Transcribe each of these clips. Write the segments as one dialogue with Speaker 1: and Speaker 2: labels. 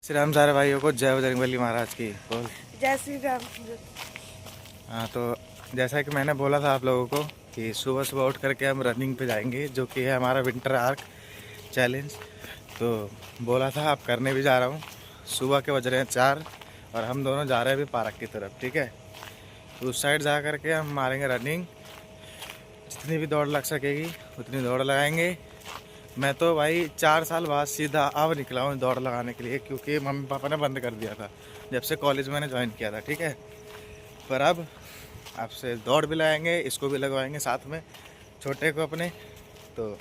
Speaker 1: श्री राम सारे भाइयों को जय बजरंगबली महाराज की बोल।
Speaker 2: जय श्री राम।
Speaker 1: हाँ, तो जैसा कि मैंने बोला था आप लोगों को कि सुबह सुबह उठ करके हम रनिंग पे जाएंगे, जो कि है हमारा विंटर आर्क चैलेंज। तो बोला था आप करने भी जा रहा हूँ। सुबह के बज रहे हैं 4 और हम दोनों जा रहे हैं अभी पार्क की तरफ। ठीक है, तो उस साइड जा करके हम मारेंगे रनिंग। जितनी भी दौड़ लग सकेगी उतनी दौड़ लगाएंगे। मैं तो भाई 4 साल बाद सीधा अब निकला हूँ दौड़ लगाने के लिए, क्योंकि मम्मी पापा ने बंद कर दिया था जब से कॉलेज मैंने ज्वाइन किया था। ठीक है, पर अब आपसे दौड़ भी लगाएंगे, इसको भी लगवाएंगे साथ में, छोटे को अपने। तो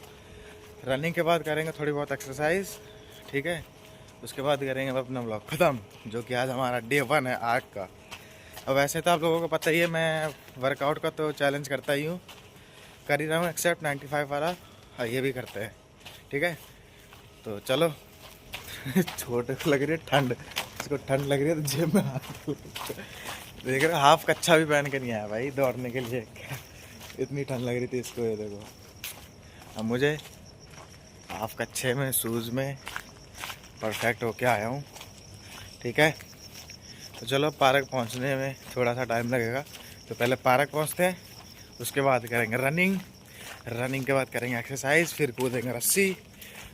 Speaker 1: रनिंग के बाद करेंगे थोड़ी बहुत एक्सरसाइज। ठीक है, उसके बाद करेंगे अब अपना ब्लॉग ख़त्म, जो कि आज हमारा डे 1 है आर्ट का। अब वैसे तो आप लोगों को पता ही है, मैं वर्कआउट का तो चैलेंज करता ही हूँ, कर ही रहा हूँ, एक्सेप्ट 95 वाला। हाँ, ये भी करते हैं। ठीक है, तो चलो। छोटे को लग रही है ठंड, इसको ठंड लग रही है तो जेब में हाथ देख रहे हो, हाफ कच्छा भी पहन के नहीं आया भाई दौड़ने के लिए। इतनी ठंड लग रही थी इसको, ये देखो। अब मुझे हाफ कच्छे में शूज़ में परफेक्ट होके आया हूँ। ठीक है, तो चलो पार्क पहुँचने में थोड़ा सा टाइम लगेगा, तो पहले पार्क पहुँचते हैं, उसके बाद करेंगे रनिंग, रनिंग के बाद करेंगे एक्सरसाइज, फिर कूदेंगे रस्सी,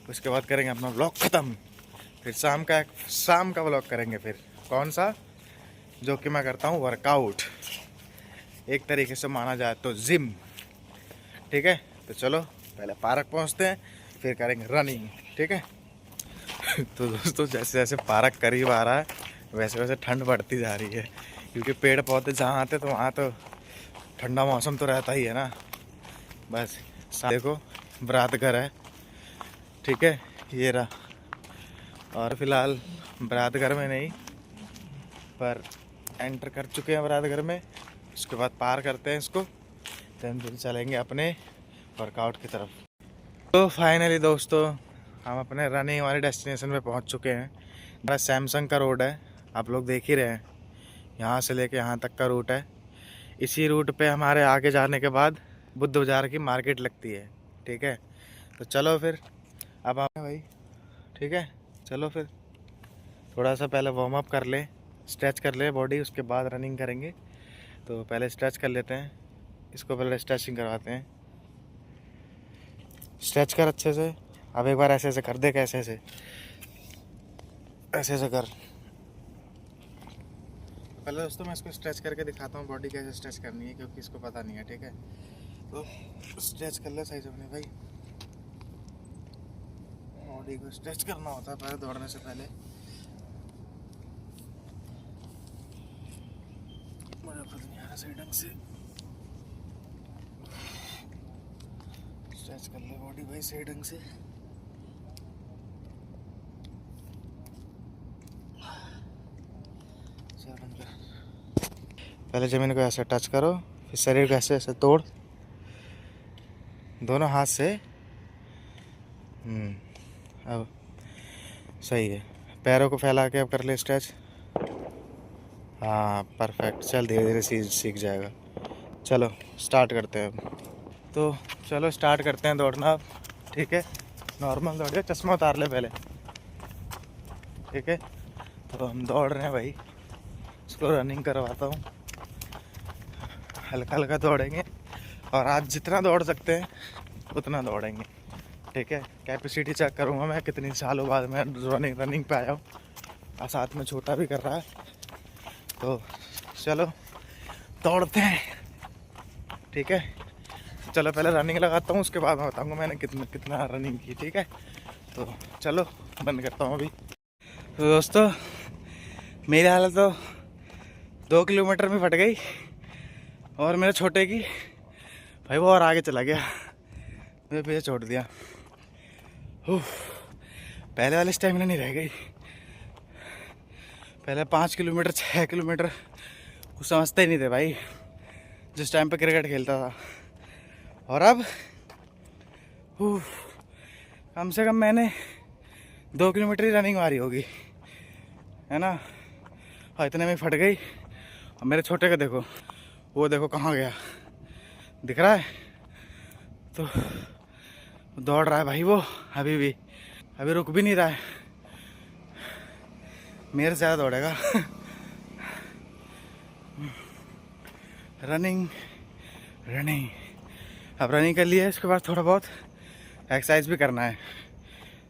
Speaker 1: उसके बाद करेंगे अपना व्लॉग ख़त्म। फिर शाम का व्लॉग करेंगे। फिर कौन सा, जो कि मैं करता हूँ वर्कआउट, एक तरीके से माना जाए तो जिम। ठीक है, तो चलो पहले पार्क पहुँचते हैं, फिर करेंगे रनिंग। ठीक है। तो दोस्तों, जैसे जैसे पार्क करीब आ रहा है वैसे वैसे ठंड बढ़ती जा रही है, क्योंकि पेड़ पौधे जहाँ आते तो वहाँ तो ठंडा मौसम तो रहता ही है ना। बस देखो, बारात घर है। ठीक है, ये रहा। और फिलहाल बारात घर में नहीं, पर एंटर कर चुके हैं बारात घर में। उसके बाद पार करते हैं इसको, फिर चलेंगे अपने वर्कआउट की तरफ। तो फाइनली दोस्तों, हम अपने रनिंग वाले डेस्टिनेशन पे पहुंच चुके हैं। हमारा सैमसंग का रोड है, आप लोग देख ही रहे हैं, यहाँ से लेके यहाँ तक का रूट है। इसी रूट पे हमारे आगे जाने के बाद बुद्ध बाज़ार की मार्केट लगती है। ठीक है, तो चलो फिर अब आप भाई। ठीक है, चलो फिर थोड़ा सा पहले वार्म अप कर ले, स्ट्रेच कर ले बॉडी, उसके बाद रनिंग करेंगे। तो पहले स्ट्रेच कर लेते हैं, इसको पहले स्ट्रेचिंग करवाते हैं। स्ट्रेच कर अच्छे से। अब एक बार ऐसे ऐसे कर दे, कैसे ऐसे ऐसे ऐसे कर। पहले दोस्तों मैं इसको स्ट्रेच करके दिखाता हूँ बॉडी कैसे स्ट्रेच करनी है, क्योंकि इसको पता नहीं है। ठीक है, तो स्ट्रेच कर ले सही से अपने भाई। बॉडी को स्ट्रेच करना होता है पहले दौड़ने से पहले। मुझे खुद नहीं आ रहा सही ढंग से। स्ट्रेच कर ले बॉडी भाई सही ढंग से। पहले ज़मीन को ऐसे टच करो, फिर शरीर को ऐसे ऐसे तोड़ दोनों हाथ से। अब सही है। पैरों को फैला के अब कर ले स्ट्रेच। हाँ परफेक्ट, चल धीरे धीरे सीख जाएगा। चलो स्टार्ट करते हैं अब। तो चलो स्टार्ट करते हैं दौड़ना अब। ठीक है, नॉर्मल दौड़िए, चश्मा उतार ले पहले। ठीक है, तो हम दौड़ रहे हैं भाई, इसको रनिंग करवाता हूँ। हल्का हल्का दौड़ेंगे, और आज जितना दौड़ सकते हैं उतना दौड़ेंगे। ठीक है, कैपेसिटी चेक करूँगा मैं, कितनी सालों बाद मैं रनिंग पे आया हूँ, और साथ में छोटा भी कर रहा है। तो चलो दौड़ते हैं। ठीक है, चलो पहले रनिंग लगाता हूँ, उसके बाद मैं बताऊँगा मैंने कितना रनिंग की। ठीक है, तो चलो बंद करता हूँ अभी। तो दोस्तों, मेरी हालत तो 2 किलोमीटर में फट गई, और मेरे छोटे की भाई वो और आगे चला गया, मेरे पीछे छोड़ दिया। पहले वाली स्टेमिना नहीं रह गई। पहले 5 किलोमीटर 6 किलोमीटर कुछ समझते ही नहीं थे भाई, जिस टाइम पे क्रिकेट खेलता था। और अब कम से कम मैंने 2 किलोमीटर ही रनिंग मारी होगी, है ना। और इतने में फट गई। और मेरे छोटे का देखो, वो देखो कहाँ गया, दिख रहा है। तो दौड़ रहा है भाई वो, अभी रुक भी नहीं रहा है। मेरे से ज़्यादा दौड़ेगा। रनिंग रनिंग अब रनिंग कर लिया है, इसके बाद थोड़ा बहुत एक्सरसाइज भी करना है,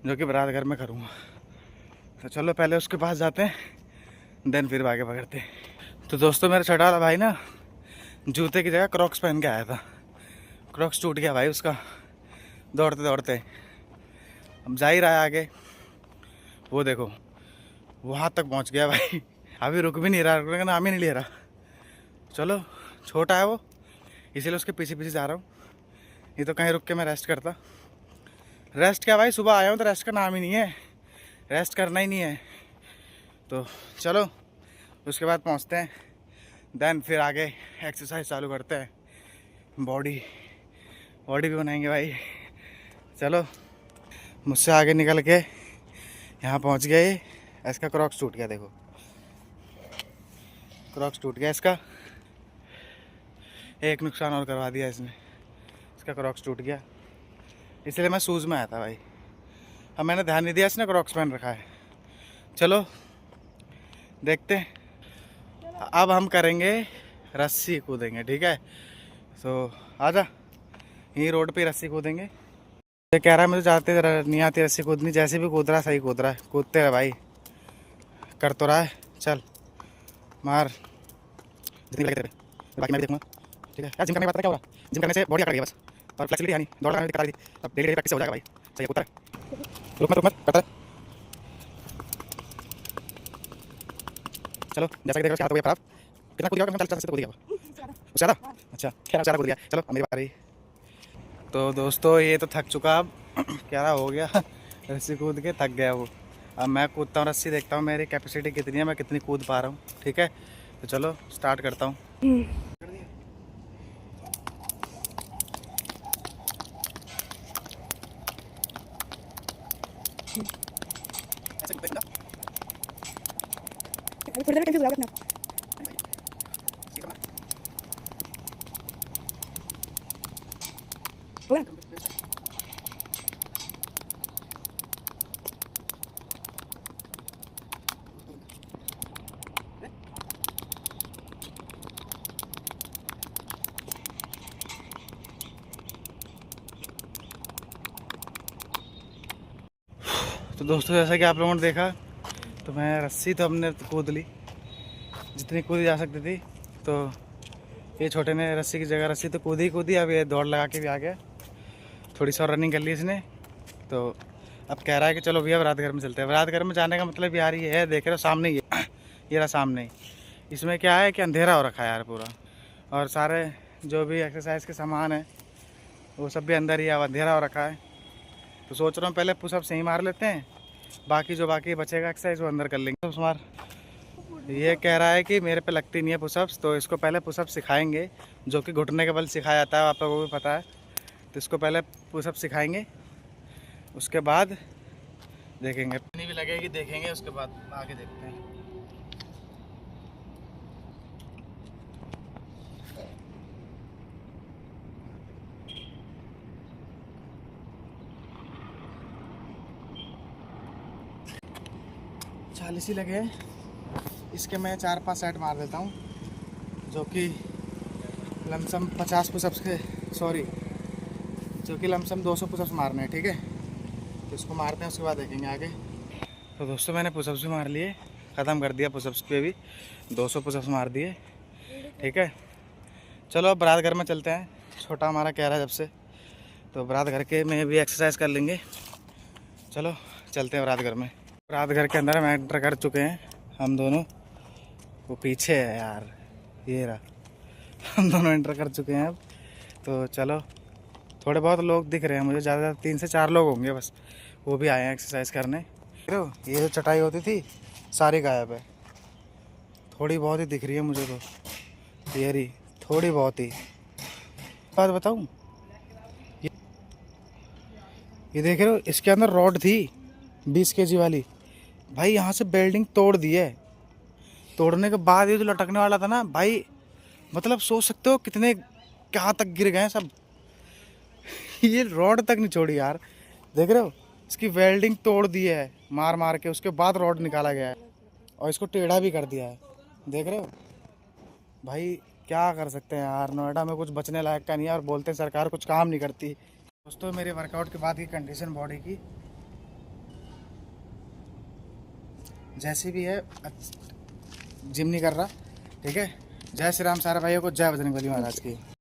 Speaker 1: जो कि बारात घर में करूँगा। तो चलो पहले उसके पास जाते हैं, देन फिर आगे पकड़ते हैं। तो दोस्तों मेरा छोटा वाला भाई ना जूते की जगह क्रॉक्स पहन के आया था। क्रॉक्स टूट गया भाई उसका दौड़ते दौड़ते। अब जा ही रहा है आगे, वो देखो वहाँ तक पहुँच गया भाई। अभी रुक भी नहीं रहा, रुकने का नाम ही नहीं ले रहा। चलो छोटा है वो, इसीलिए उसके पीछे पीछे जा रहा हूँ। ये तो कहीं रुक के मैं रेस्ट करता। रेस्ट क्या भाई, सुबह आया हूँ तो रेस्ट का नाम ही नहीं है, रेस्ट करना ही नहीं है। तो चलो उसके बाद पहुँचते हैं, देन फिर आगे एक्सरसाइज चालू करते हैं। बॉडी भी बनाएंगे भाई। चलो मुझसे आगे निकल के यहाँ पहुँच गए। इसका क्रॉक्स टूट गया, देखो क्रॉक्स टूट गया इसका। एक नुकसान और करवा दिया इसने, इसका क्रॉक्स टूट गया। इसलिए मैं शूज़ में आया था भाई। अब मैंने ध्यान नहीं दिया, इसने क्रॉक्स पहन रखा है। चलो देखते हैं। अब हम करेंगे रस्सी कूदेंगे, ठीक है। तो आजा, यहीं रोड पे रस्सी कूदेंगे। ये कह रहा है मुझे जाते नहीं आती रस्सी कूदनी, जैसे भी कूद रहा सही कूद रहा है, कूदते रहे भाई, कर तो रहा है। चल मार, जितनी लगे तेरे, बाकी मैं भी देखूंगा, ठीक है। यार जिम करने के बाद क्या हो रहा है, जिम करने से बॉडी अकड़ गई बस, और फ्लेक्सिबिलिटी यानी दौड़ लगाने में दिक्कत आ रही थी। अब डेली प्रैक्टिस हो जाएगा भाई, सही है, कूदता रहे, रुक मत करता रहे। चलो जैसा कि देख रहे हो हाथ हो गया खराब। कितना कूद गया, 40 से कूद गया उससे ज़्यादा। अच्छा खैर ज़्यादा कूद गया। चलो अब मेरी बात आ रही। तो दोस्तों ये तो थक चुका, अब क्या रहा हो गया, रस्सी कूद के थक गया वो। अब मैं कूदता हूँ रस्सी, देखता हूँ मेरी कैपेसिटी कितनी है, मैं कितनी कूद पा रहा हूँ, ठीक है। तो चलो स्टार्ट करता हूँ। थोड़ी देर कंफ्यूज हो गया अपना। तो दोस्तों जैसा कि आप लोगों ने देखा, तो मैं रस्सी तो हमने कूद ली जितनी कूदी जा सकती थी। तो ये छोटे ने रस्सी की जगह रस्सी तो कूदी। अब ये दौड़ लगा के भी आ गया, थोड़ी सी और रनिंग कर ली इसने। तो अब कह रहा है कि चलो भैया बारात घर में चलते हैं। बारात घर में जाने का मतलब यार ये है, देख रहे हो सामने ही है, ये रहा सामने ही। इसमें क्या है कि अंधेरा हो रखा है यार पूरा, और सारे जो भी एक्सरसाइज के सामान है वो सब भी अंदर ही है, अंधेरा हो रखा है। तो सोच रहा हूँ पहले पुशअप से ही मार लेते हैं, बाकी जो बाकी बचेगा एक्सरसाइज वो अंदर कर लेंगे। पुशअप्स मार, ये कह रहा है कि मेरे पे लगती नहीं है पुशअप्स, तो इसको पहले पुशअप सिखाएंगे, जो कि घुटने के बल सिखाया जाता है, आप लोगों को भी पता है। तो इसको पहले पुशअप सिखाएंगे, उसके बाद देखेंगे कितनी भी लगेगी, देखेंगे उसके बाद आगे देखते हैं। चालीस ही लगे, इसके मैं 4-5 सेट मार देता हूँ, जो कि लमसम 50 पुशअप्स के, सॉरी जो कि लमसम 200 पुशअप्स मारने हैं, ठीक है। तो इसको मारते हैं, उसके बाद देखेंगे आगे। तो दोस्तों मैंने पुशअप्स भी मार लिए, ख़त्म कर दिया पुशअप्स पे भी, 200 पुशअप्स मार दिए, ठीक है। चलो अब बारात घर में चलते हैं, छोटा हमारा कह रहा है जब से, तो बारात घर के में भी एक्सरसाइज कर लेंगे। चलो चलते हैं बारात घर में। बारात घर के अंदर हम एंटर कर चुके हैं हम दोनों, वो पीछे है यार, ये रहा, हम दोनों एंटर कर चुके हैं अब। तो चलो थोड़े बहुत लोग दिख रहे हैं मुझे, ज़्यादा 3 से 4 लोग होंगे बस, वो भी आए हैं एक्सरसाइज करने। ये जो चटाई होती थी सारी गायब है, थोड़ी बहुत ही दिख रही है मुझे तो, ये रही थोड़ी बहुत ही। बात बताऊँ, ये देख रहे हो, इसके अंदर रॉड थी 20 kg वाली भाई, यहाँ से बेल्डिंग तोड़ दी है। तोड़ने के बाद ये जो लटकने वाला था ना भाई, मतलब सोच सकते हो कितने कहाँ तक गिर गए सब। ये रॉड तक नहीं छोड़ी यार, देख रहे हो, इसकी वेल्डिंग तोड़ दी है मार मार के, उसके बाद रॉड निकाला गया है। और इसको टेढ़ा भी कर दिया है, देख रहे हो भाई। क्या कर सकते हैं यार, नोएडा में कुछ बचने लायक का नहीं है और बोलते हैं सरकार कुछ काम नहीं करती। दोस्तों मेरे वर्कआउट के बाद की कंडीशन बॉडी की जैसी भी है, जिम नहीं कर रहा, ठीक है। जय श्री राम सारे भाइयों को, जय बजरंगबली महाराज की।